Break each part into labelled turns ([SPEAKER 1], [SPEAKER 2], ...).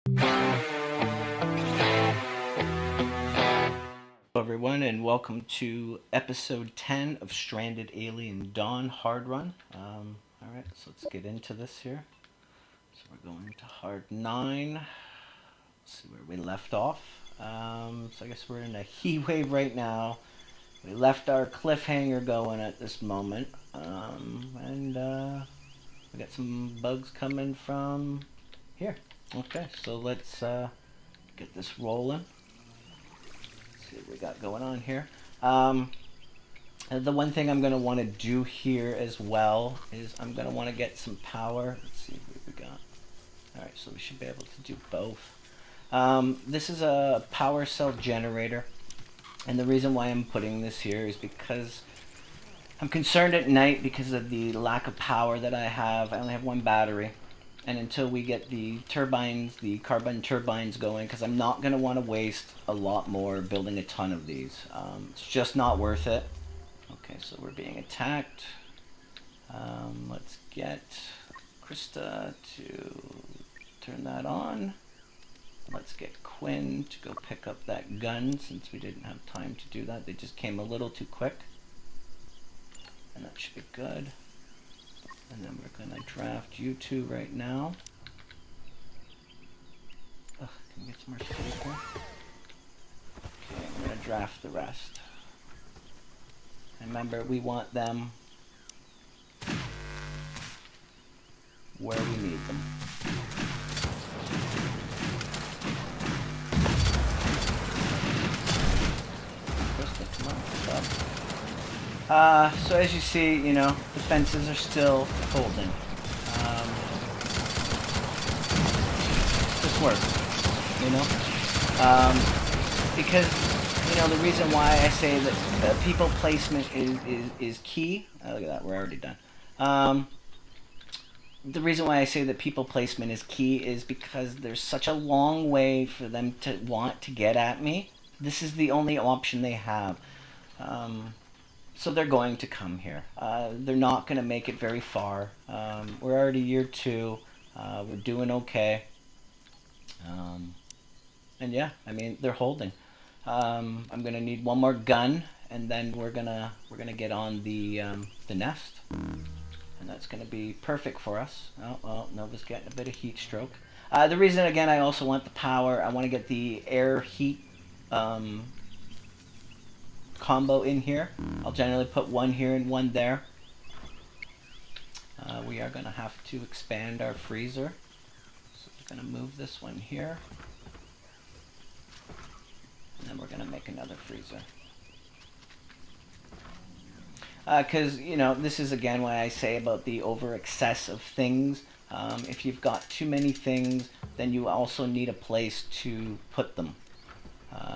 [SPEAKER 1] Hello, everyone, and welcome to episode 10 of Stranded Alien Dawn Hard Run. All right, so let's get into this here. So we're going to hard 9. Let's see where we left off. So I guess we're in a heat wave right now. We left our cliffhanger going at this moment. And we got some bugs coming from here. Okay, so let's get this rolling. See what we got going on here. The one thing I'm going to want to do here as well is I'm going to want to get some power. Let's see what we got. Alright, so we should be able to do both. This is a power cell generator. And the reason why I'm putting this here is because I'm concerned at night because of the lack of power that I have. I only have one battery. And until we get the turbines, the carbon turbines going, because I'm not going to want to waste a lot more building a ton of these. It's just not worth it. Okay, so we're being attacked. Let's get Krista to turn that on. Let's get Quinn to go pick up that gun since we didn't have time to do that. They just came a little too quick. And that should be good. And then we're going to draft you two right now. Ugh, can we get some more space here? Okay, I'm going to draft the rest. And remember, we want them where we need them. Krista, come on, what's up? So as you see, you know, the fences are still holding. This works, you know? Because, you know, the reason why I say that people placement is key. Oh, look at that, we're already done. The reason why I say that people placement is key is because there's such a long way for them to want to get at me. This is the only option they have. So they're going to come here. They're not going to make it very far. We're already year 2. We're doing okay. And yeah, I mean, they're holding. I'm going to need one more gun, and then we're gonna get on the nest, and that's going to be perfect for us. Oh well, Nova's getting a bit of heat stroke. The reason again I also want the power. I want to get the air heat. Combo in here. I'll generally put one here and one there. We are going to have to expand our freezer. So we're going to move this one here. And then we're going to make another freezer. Because, you know, this is again why I say about the over excess of things. If you've got too many things, then you also need a place to put them.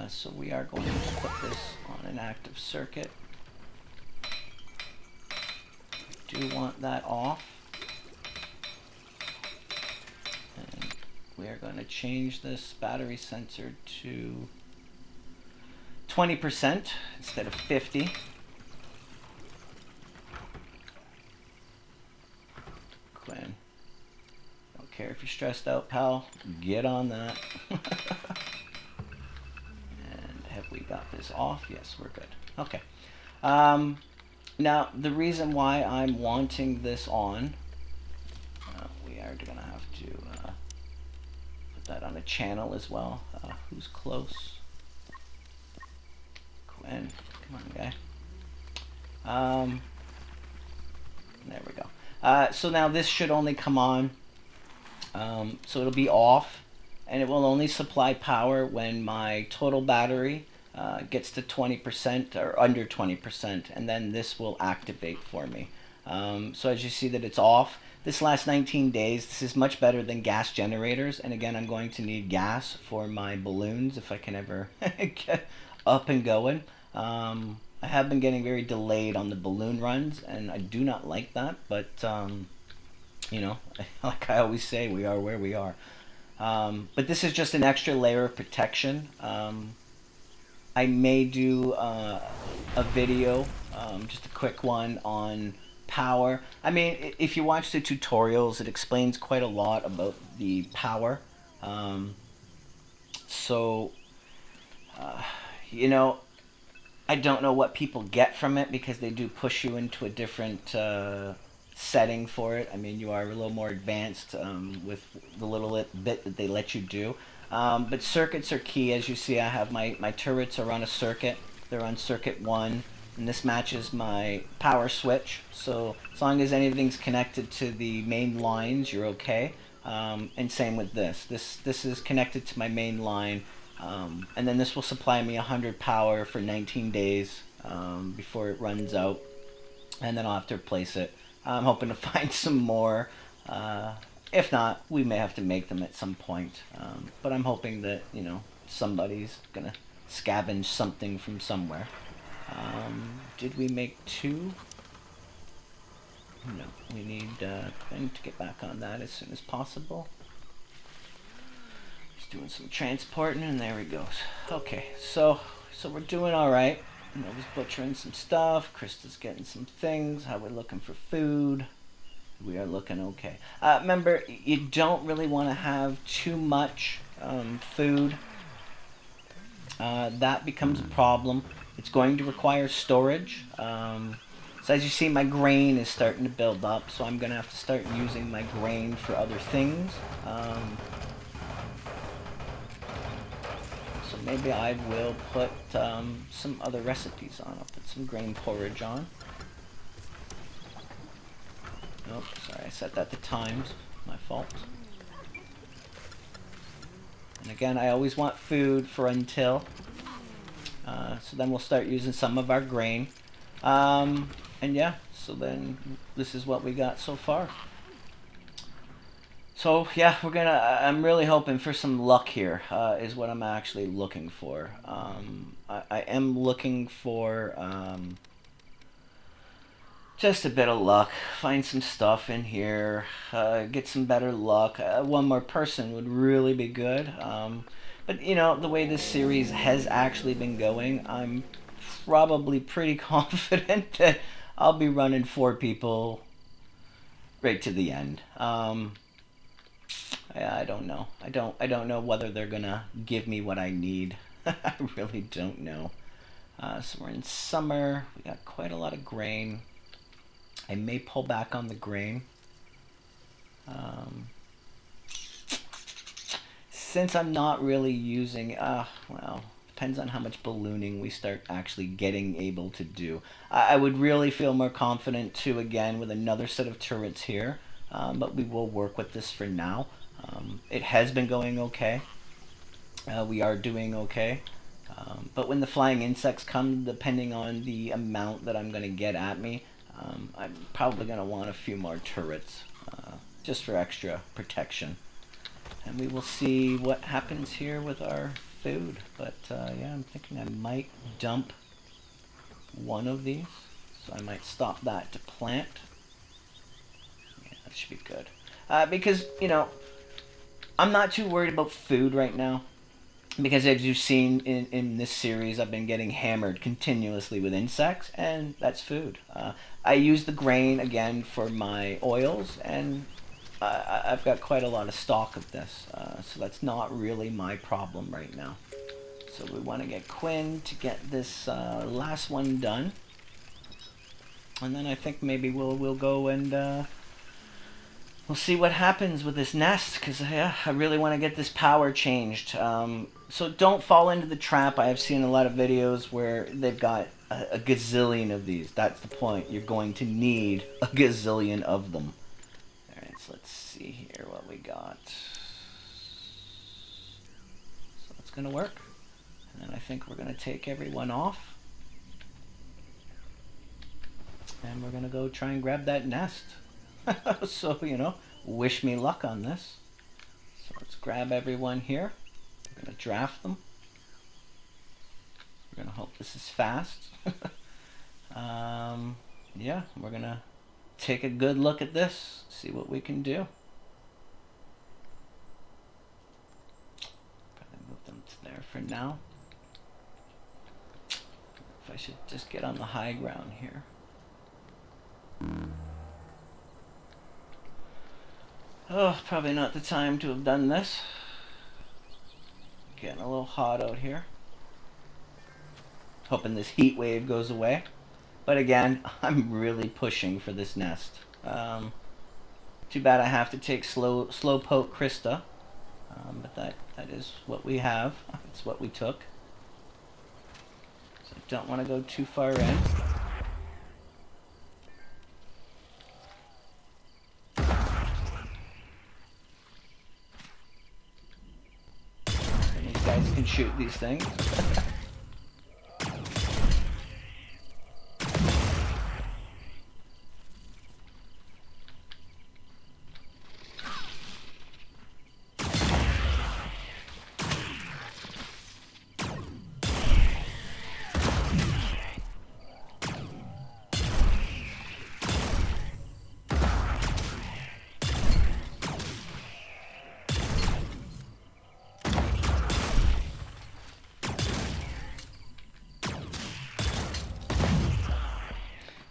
[SPEAKER 1] So we are going to put this on an active circuit. Do want that off. And we are going to change this battery sensor to 20% instead of 50. Quinn, don't care if you're stressed out, pal. Get on that. Have we got this off? Yes, we're good. Okay. Now, the reason why I'm wanting this on, we are going to have to put that on a channel as well. Who's close? Quinn. Come on, guy. There we go. So now this should only come on. So it'll be off. And it will only supply power when my total battery gets to 20% or under 20%, and then this will activate for me. So as you see that it's off, this lasts 19 days. This is much better than gas generators, and again, I'm going to need gas for my balloons if I can ever get up and going. I have been getting very delayed on the balloon runs, and I do not like that, but you know, like I always say, we are where we are. But this is just an extra layer of protection. I may do a video, just a quick one on power. I mean, if you watch the tutorials, it explains quite a lot about the power. Um, so, uh, you know, I don't know what people get from it because they do push you into a different setting for it. I mean, you are a little more advanced with the little bit that they let you do. But circuits are key. As you see, I have my turrets are on a circuit. They're on circuit 1, and this matches my power switch. So as long as anything's connected to the main lines, you're okay. And same with this. This is connected to my main line. And then this will supply me 100 power for 19 days before it runs out. And then I'll have to replace it. I'm hoping to find some more. If not, we may have to make them at some point. But I'm hoping that, somebody's going to scavenge something from somewhere. Did we make 2? No, we need Quinn to get back on that as soon as possible. Doing some transporting, and there he goes. Okay, so we're doing all right. He's butchering some stuff. Krista's getting some things. How we're looking for food. We are looking okay. Remember, you don't really want to have too much food. That becomes a problem. It's going to require storage. So as you see, my grain is starting to build up, so I'm going to have to start using my grain for other things. So maybe I will put some other recipes on. I'll put some grain porridge on. Oh, sorry, I set that to times. My fault. And again, I always want food for until. So then we'll start using some of our grain. And yeah, so then this is what we got so far. So yeah, I'm really hoping for some luck here, is what I'm actually looking for. I am looking for just a bit of luck. Find some stuff in here, get some better luck. One more person would really be good. But the way this series has actually been going, I'm probably pretty confident that I'll be running 4 people right to the end. I don't know. I don't know whether they're gonna give me what I need. I really don't know. So we're in summer. We got quite a lot of grain. I may pull back on the grain. Since I'm not really using, well, depends on how much ballooning we start actually getting able to do. I would really feel more confident too, again, with another set of turrets here. But we will work with this for now. It has been going okay. We are doing okay. But when the flying insects come, depending on the amount that I'm going to get at me, I'm probably going to want a few more turrets, just for extra protection. And we will see what happens here with our food. But yeah, I'm thinking I might dump one of these. So I might stop that to plant. Yeah, that should be good. Because, I'm not too worried about food right now. Because as you've seen in this series, I've been getting hammered continuously with insects, and that's food. I use the grain, again, for my oils, and I've got quite a lot of stock of this. So that's not really my problem right now. So we want to get Quinn to get this last one done. And then I think maybe we'll go and we'll see what happens with this nest, because yeah, I really want to get this power changed. So don't fall into the trap. I have seen a lot of videos where they've got a gazillion of these. That's the point. You're going to need a gazillion of them. Alright, so let's see here what we got. So it's going to work. And then I think we're going to take everyone off. And we're going to go try and grab that nest. So, wish me luck on this. So let's grab everyone here. We're going to draft them. We're going to hope this is fast. Yeah, we're going to take a good look at this, see what we can do. Probably move them to there for now. If I should just get on the high ground here. Oh, probably not the time to have done this. Getting a little hot out here. Hoping this heat wave goes away. But again, I'm really pushing for this nest. Too bad I have to take slow poke Krista. But that is what we have. It's what we took. So I don't want to go too far in. And these guys can shoot these things.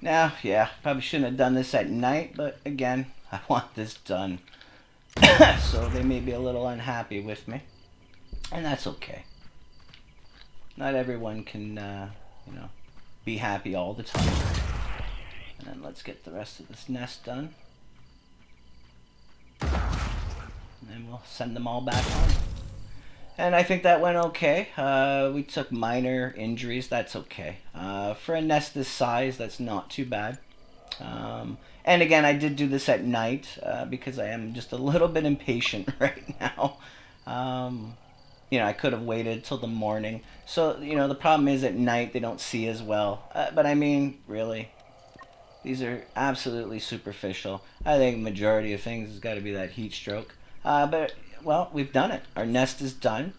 [SPEAKER 1] Now, yeah, probably shouldn't have done this at night, but again, I want this done. So they may be a little unhappy with me, and that's okay. Not everyone can, be happy all the time. And then let's get the rest of this nest done. And then we'll send them all back home. And I think that went okay. We took minor injuries. That's okay. For a nest this size, that's not too bad. And again, I did do this at night because I am just a little bit impatient right now. I could have waited till the morning. So, the problem is at night they don't see as well. But I mean, really, these are absolutely superficial. I think the majority of things has got to be that heat stroke. But well, we've done it. Our nest is done.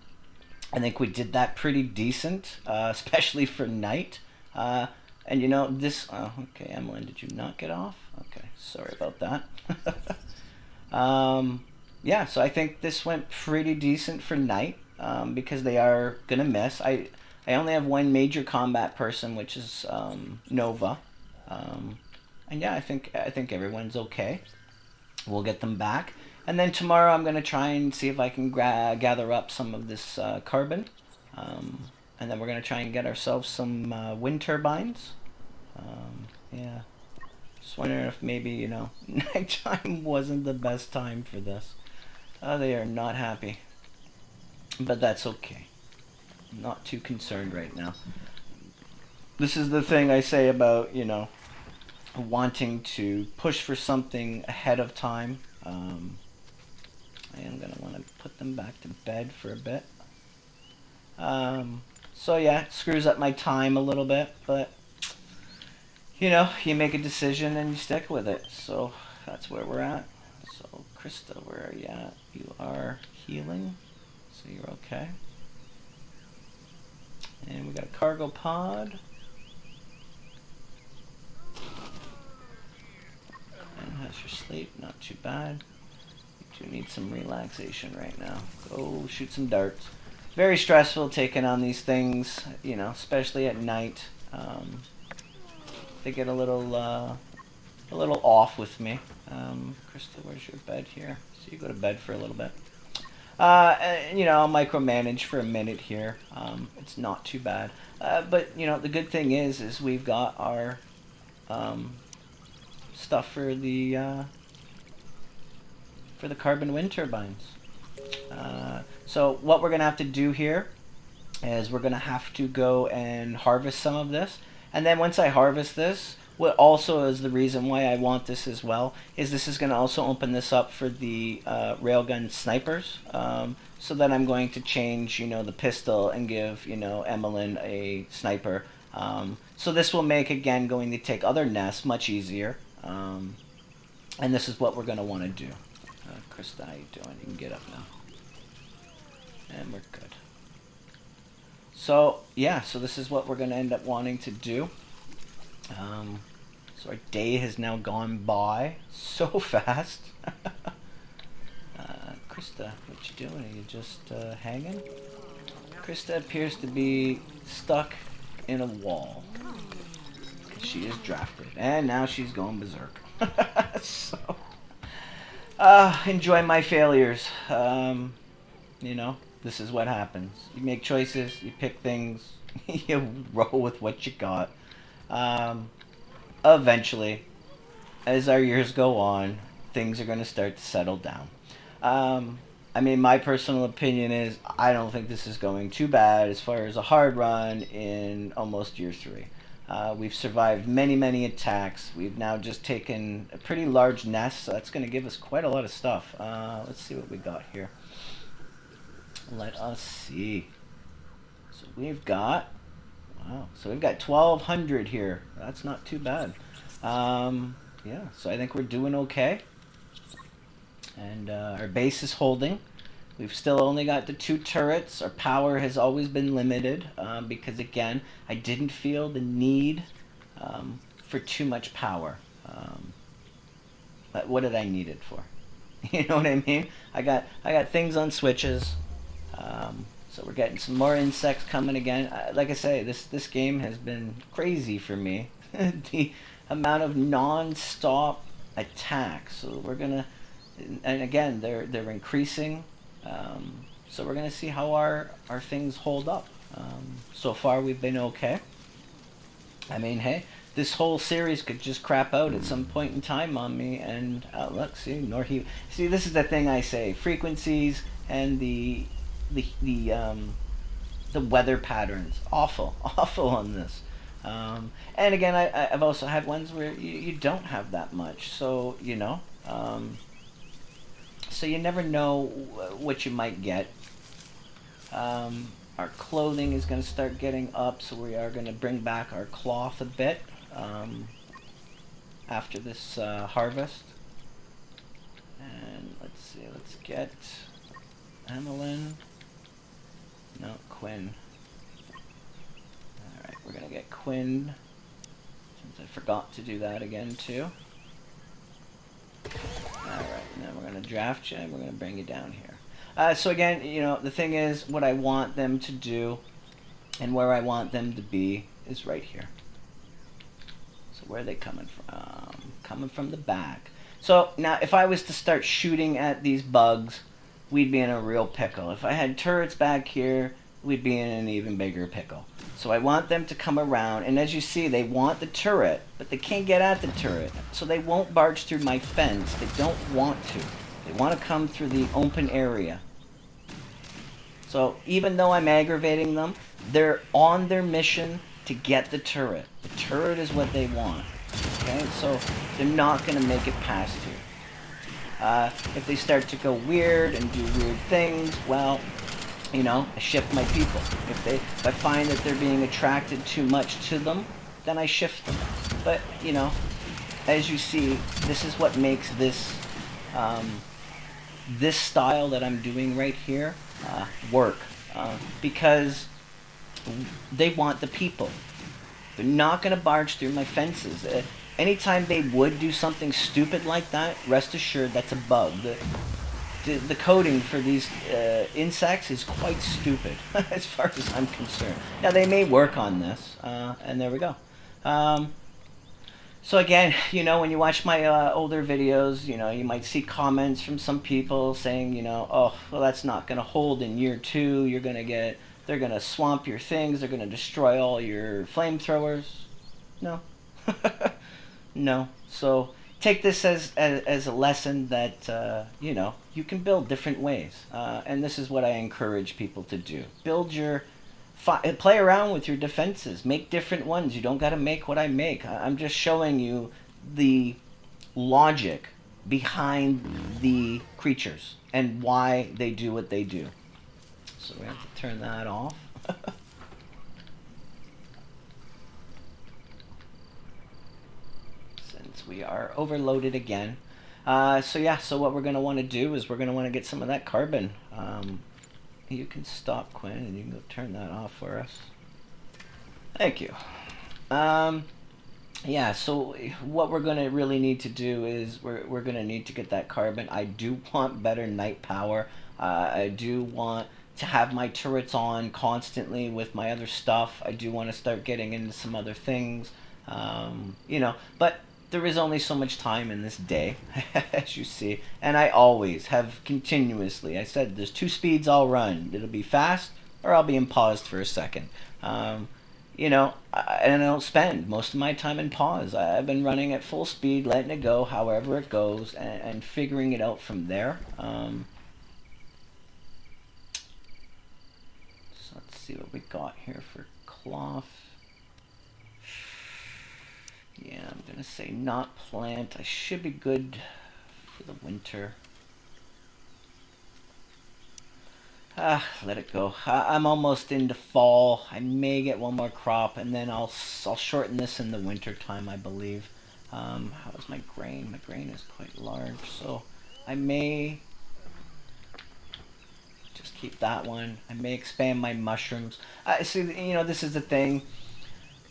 [SPEAKER 1] I think we did that pretty decent, especially for night. And this... Oh, okay, Emmeline, did you not get off? Okay, sorry about that. Yeah, so I think this went pretty decent for night, because they are going to miss. I only have one major combat person, which is Nova. And yeah, I think everyone's okay. We'll get them back. And then tomorrow I'm going to try and see if I can gather up some of this carbon. And then we're going to try and get ourselves some wind turbines. Yeah. Just wondering if maybe, nighttime wasn't the best time for this. They are not happy. But that's okay. I'm not too concerned right now. This is the thing I say about, wanting to push for something ahead of time. I am going to want to put them back to bed for a bit. So yeah, it screws up my time a little bit, but you make a decision and you stick with it. So that's where we're at. So Krista, where are you at? You are healing, so you're okay. And we got a cargo pod. And how's your sleep? Not too bad. You do need some relaxation right now. Go shoot some darts. Very stressful taking on these things, especially at night. They get a little off with me. Krista, where's your bed here? So you go to bed for a little bit. I'll micromanage for a minute here. It's not too bad. But the good thing is we've got our stuff for the carbon wind turbines. So what we're going to have to do here is we're going to have to go and harvest some of this. And then once I harvest this, what also is the reason why I want this as well, is this is going to also open this up for the railgun snipers. So then I'm going to change, the pistol and give, Emmeline a sniper. So this will make, again, going to take other nests much easier. And this is what we're going to want to do. Krista, how you doing? You can get up now. And we're good. So, yeah, so this is what we're going to end up wanting to do. So our day has now gone by so fast. Krista, what you doing? Are you just hanging? Krista appears to be stuck in a wall. She is drafted. And now she's going berserk. So, enjoy my failures. This is what happens. You make choices, you pick things, you roll with what you got. Um, Eventually, as our years go on, things are going to start to settle down. Um, I mean, my personal opinion is I don't think this is going too bad as far as a hard run in almost year three. We've survived many, many attacks. We've now just taken a pretty large nest, so that's going to give us quite a lot of stuff. Let's see what we got here. Let us see. So we've got, wow, so we've got 1,200 here. That's not too bad. Yeah, so I think we're doing okay. And our base is holding. We've still only got the 2 turrets. Our power has always been limited because, again, I didn't feel the need for too much power. But what did I need it for? You know what I mean? I got things on switches. So we're getting some more insects coming again. Like I say, this game has been crazy for me. The amount of non-stop attacks. So we're gonna, and again, they're increasing. So we're gonna see how our things hold up. So far, we've been okay. I mean, hey, this whole series could just crap out at some point in time on me, and look, see, this is the thing I say: frequencies and the the um, the weather patterns, awful, awful on this. And again, I've also had ones where you don't have that much, so so you never know what you might get. Our clothing is going to start getting up, so we are going to bring back our cloth a bit after this harvest. And let's see, let's get Emmeline. No, Quinn. Alright, we're going to get Quinn, since I forgot to do that again too. Alright, now we're going to draft you and we're going to bring you down here. So again, the thing is, what I want them to do and where I want them to be is right here. So where are they coming from? Coming from the back. So now if I was to start shooting at these bugs, we'd be in a real pickle. If I had turrets back here, we'd be in an even bigger pickle. So I want them to come around, and as you see, they want the turret, but they can't get at the turret. So they won't barge through my fence. They don't want to. They want to come through the open area. So even though I'm aggravating them, they're on their mission to get the turret. The turret is what they want. Okay, so they're not going to make it past here. If they start to go weird and do weird things, well, I shift my people. If I find that they're being attracted too much to them, then I shift them. But, as you see, this is what makes this this style that I'm doing right here work. Because they want the people. They're not going to barge through my fences. Anytime they would do something stupid like that, rest assured that's a bug. The coding for these insects is quite stupid, as far as I'm concerned. Now, they may work on this, and there we go. So again, when you watch my older videos, you might see comments from some people saying, oh, well, that's not going to hold in year 2. They're going to swamp your things. They're going to destroy all your flamethrowers. No. No. So take this as a lesson that, you can build different ways. And this is what I encourage people to do. Play around with your defenses. Make different ones. You don't got to make what I make. I'm just showing you the logic behind the creatures and why they do what they do. So we have to turn that off. Since we are overloaded again. So what we're going to want to do is we're going to want to get some of that carbon. You can stop, Quinn, and you can go turn that off for us. Thank you. Yeah, so what we're going to really need to do is we're going to need to get that carbon. I do want better night power. I do want to have my turrets on constantly with my other stuff. I do want to start getting into some other things. But there is only so much time in this day, as you see, and I always have continuously. I said there's two speeds I'll run. It'll be fast, or I'll be in pause for a second. And I don't spend most of my time in pause. I've been running at full speed, letting it go however it goes, and figuring it out from there. So let's see what we got here for cloth. Yeah, I'm gonna say not plant. I should be good for the winter. Let it go. I'm almost into fall. I may get one more crop, and then I'll shorten this in the winter time, I believe. How is my grain? My grain is quite large, so I may just keep that one. I may expand my mushrooms. See, this is the thing.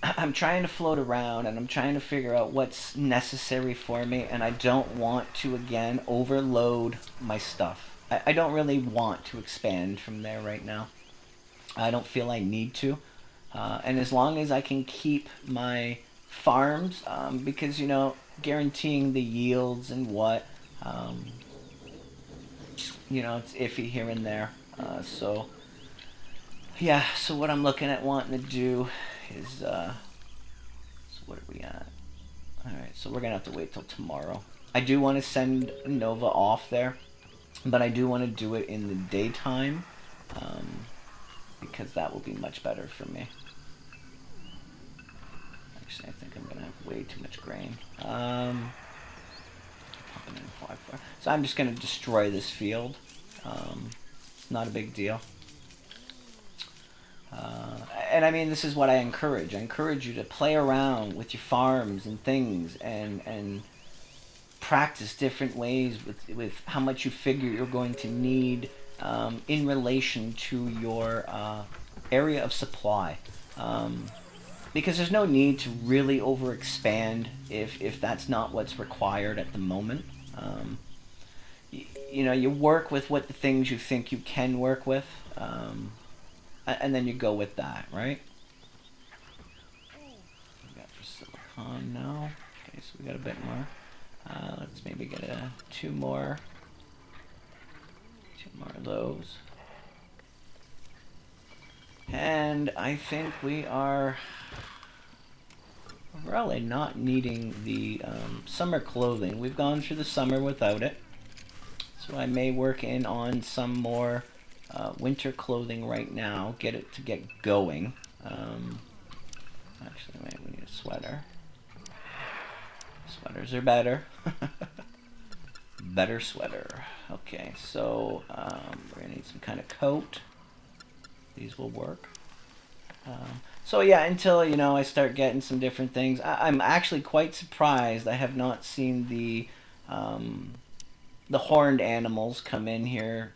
[SPEAKER 1] I'm trying to float around, and I'm trying to figure out what's necessary for me, and I don't want to, again, overload my stuff. I don't really want to expand from there right now. I don't feel I need to. And as long as I can keep my farms, because, guaranteeing the yields and it's iffy here and there. So what I'm looking at wanting to do is, so what are we at? Alright, so we're going to have to wait till tomorrow. I do want to send Nova off there. But I do want to do it in the daytime, because that will be much better for me. Actually, I think I'm going to have way too much grain. So I'm just going to destroy this field. Not a big deal. And I mean, this is what I encourage. I encourage you to play around with your farms and things, and practice different ways with how much you figure you're going to need in relation to your area of supply. Because there's no need to really overexpand if that's not what's required at the moment. You work with what the things you think you can work with, and then you go with that, right? We got for silicon now. Okay, so we got a bit more. Let's maybe get two more of those. And I think we are really not needing the summer clothing. We've gone through the summer without it. So I may work in on some more winter clothing right now, get it to get going. Actually, wait, we need a sweater. Sweaters are better. Better sweater. Okay, so we're gonna need some kind of coat. These will work. So yeah, until I start getting some different things. I'm actually quite surprised. I have not seen the horned animals come in here,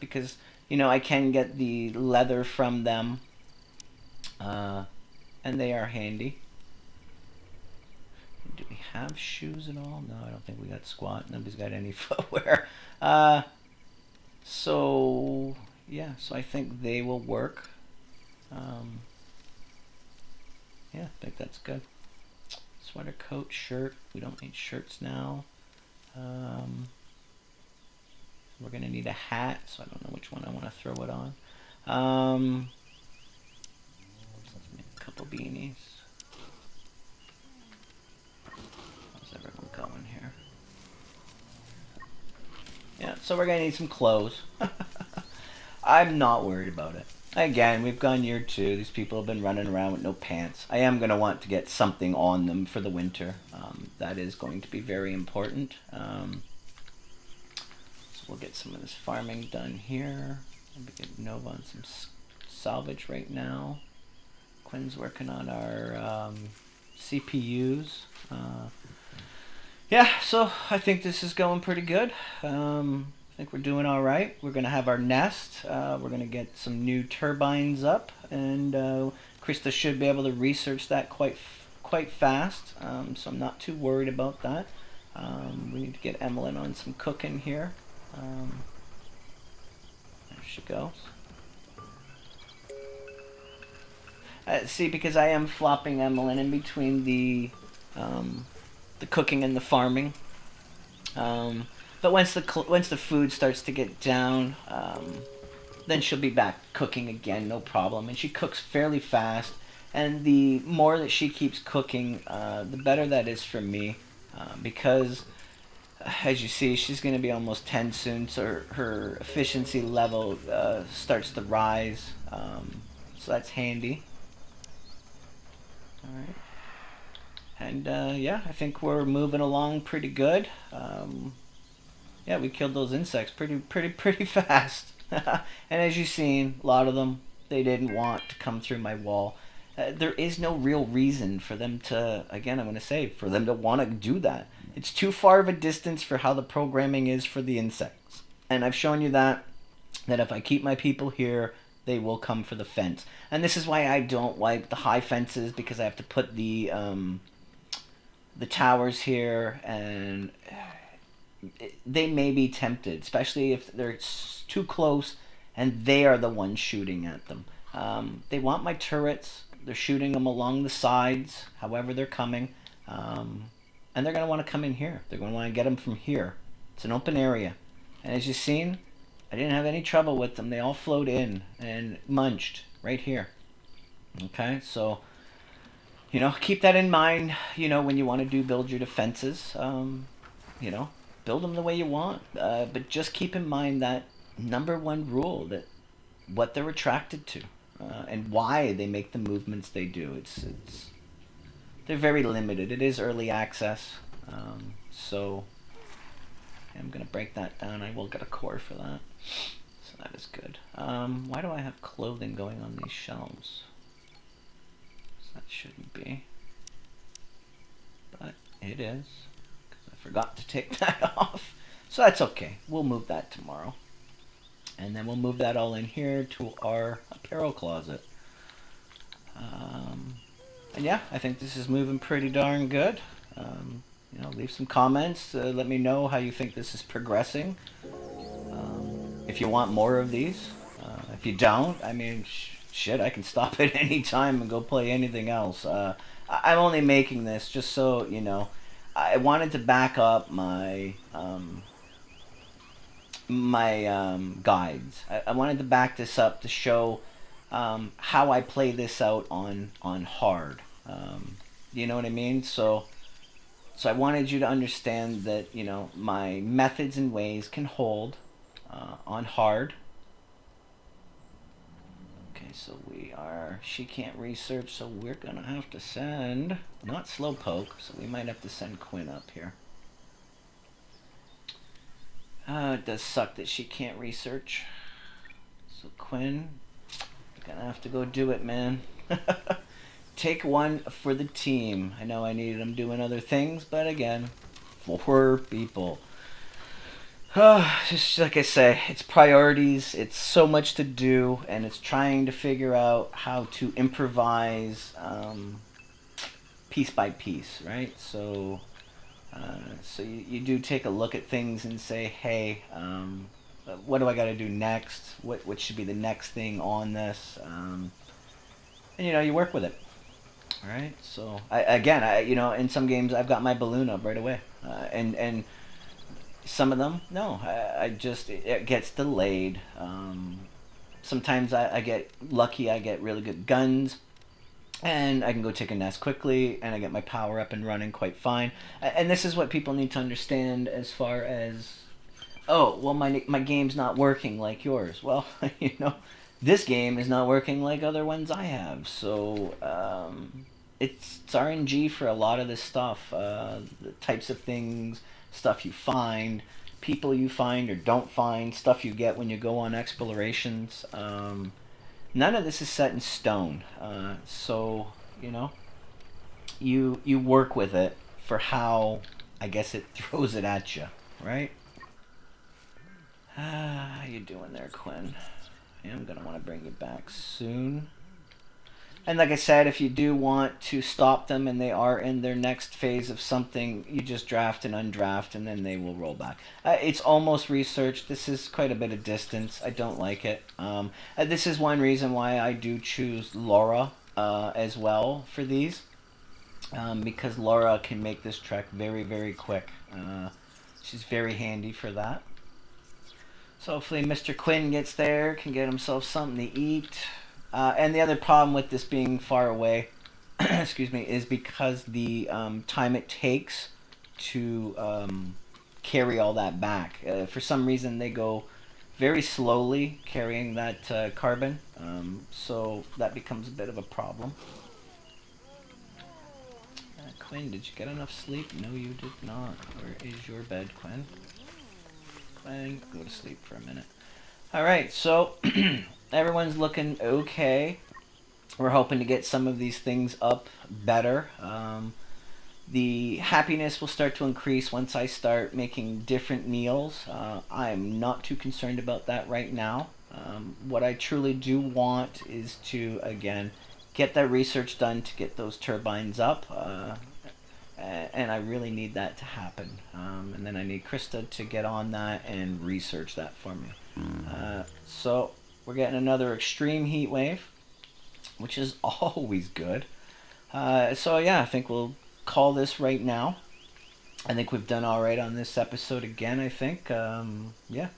[SPEAKER 1] because I can get the leather from them, and they are handy. Do we have shoes at all? No, I don't think we got squat. Nobody's got any footwear. So I think they will work. Yeah, I think that's good. Sweater, coat, shirt. We don't need shirts now. We're going to need a hat, so I don't know which one I want to throw it on. Let's make a couple beanies. How's everyone going here? Yeah, so we're going to need some clothes. I'm not worried about it. Again, we've gone year 2. These people have been running around with no pants. I am going to want to get something on them for the winter. That is going to be very important. So we'll get some of this farming done here. Maybe get Nova on some salvage right now. Quinn's working on our CPUs. Yeah, so I think this is going pretty good. I think we're doing all right. We're going to have our nest. We're going to get some new turbines up, and Krista should be able to research that quite fast, so I'm not too worried about that. We need to get Emmeline on some cooking here. There she goes. See, because I am flopping Emmeline in between the the cooking and the farming. But once the food starts to get down, then she'll be back cooking again, no problem. And she cooks fairly fast. And the more that she keeps cooking, the better that is for me, because as you see, she's going to be almost 10 soon, so her efficiency level starts to rise. So that's handy. All right. And yeah, I think we're moving along pretty good. Yeah, we killed those insects pretty fast. And as you've seen, a lot of them, they didn't want to come through my wall. There is no real reason for them to, again, I'm going to say, for them to want to do that. It's too far of a distance for how the programming is for the insects. And I've shown you that if I keep my people here, they will come for the fence. And this is why I don't like the high fences, because I have to put the towers here, and they may be tempted, especially if they're too close and they are the ones shooting at them. They want my turrets. They're shooting them along the sides, however they're coming. And they're going to want to come in here. They're going to want to get them from here. It's an open area. And as you've seen, I didn't have any trouble with them. They all flowed in and munched right here. Okay, so, keep that in mind, when you want to build your defenses. You know, build them the way you want. But just keep in mind that number one rule, that what they're attracted to, and why they make the movements they do. They're very limited. It is early access, so I'm gonna break that down. I will get a core for that, so that is good. Why do I have clothing going on these shelves? That shouldn't be, but it is, because I forgot to take that off. So that's okay. We'll move that tomorrow. And then we'll move that all in here to our apparel closet. And yeah, I think this is moving pretty darn good. Leave some comments. Let me know how you think this is progressing. If you want more of these. If you don't, I mean, shit, I can stop at any time and go play anything else. I'm only making this just so, I wanted to back up my guides. I wanted to back this up to show how I play this out on hard. You know what I mean? So I wanted you to understand that my methods and ways can hold on hard. Okay, so she can't research, so we're gonna have to send, not Slowpoke, so we might have to send Quinn up here. It does suck that she can't research. So Quinn, you're gonna have to go do it, man. Take one for the team. I know I needed them doing other things, but again, 4 people. Just like I say, it's priorities. It's so much to do, and it's trying to figure out how to improvise piece by piece, right? So you do take a look at things and say, hey, what do I got to do next? What should be the next thing on this? And you work with it. All right. So in some games I've got my balloon up right away, and some of them no, it gets delayed. Sometimes I get lucky. I get really good guns. And I can go take a nest quickly, and I get my power up and running quite fine. And this is what people need to understand as far as, oh, well, my game's not working like yours. Well, this game is not working like other ones I have. So it's RNG for a lot of this stuff. The types of things, stuff you find, people you find or don't find, stuff you get when you go on explorations. None of this is set in stone, so you work with it for how I guess it throws it at you, right? How you doing there, Quinn? I'm gonna want to bring you back soon. And like I said, if you do want to stop them and they are in their next phase of something, you just draft and undraft, and then they will roll back. It's almost researched. This is quite a bit of distance. I don't like it. This is one reason why I do choose Laura as well for these. because Laura can make this trek very, very quick. She's very handy for that. So hopefully Mr. Quinn gets there, can get himself something to eat. And the other problem with this being far away, excuse me, is because the time it takes to carry all that back. For some reason, they go very slowly carrying that carbon, so that becomes a bit of a problem. Quinn, did you get enough sleep? No, you did not. Where is your bed, Quinn? Quinn, go to sleep for a minute. Alright, so everyone's looking okay. We're hoping to get some of these things up better. The happiness will start to increase once I start making different meals. I'm not too concerned about that right now. What I truly do want is to, again, get that research done to get those turbines up. And I really need that to happen. And then I need Krista to get on that and research that for me. So we're getting another extreme heat wave, which is always good. So yeah, I think we'll call this right now. I think we've done all right on this episode again, I think. Yeah.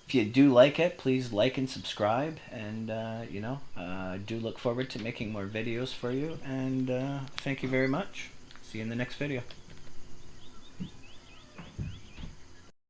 [SPEAKER 1] If you do like it, please like and subscribe. And, do look forward to making more videos for you. And thank you very much. See you in the next video.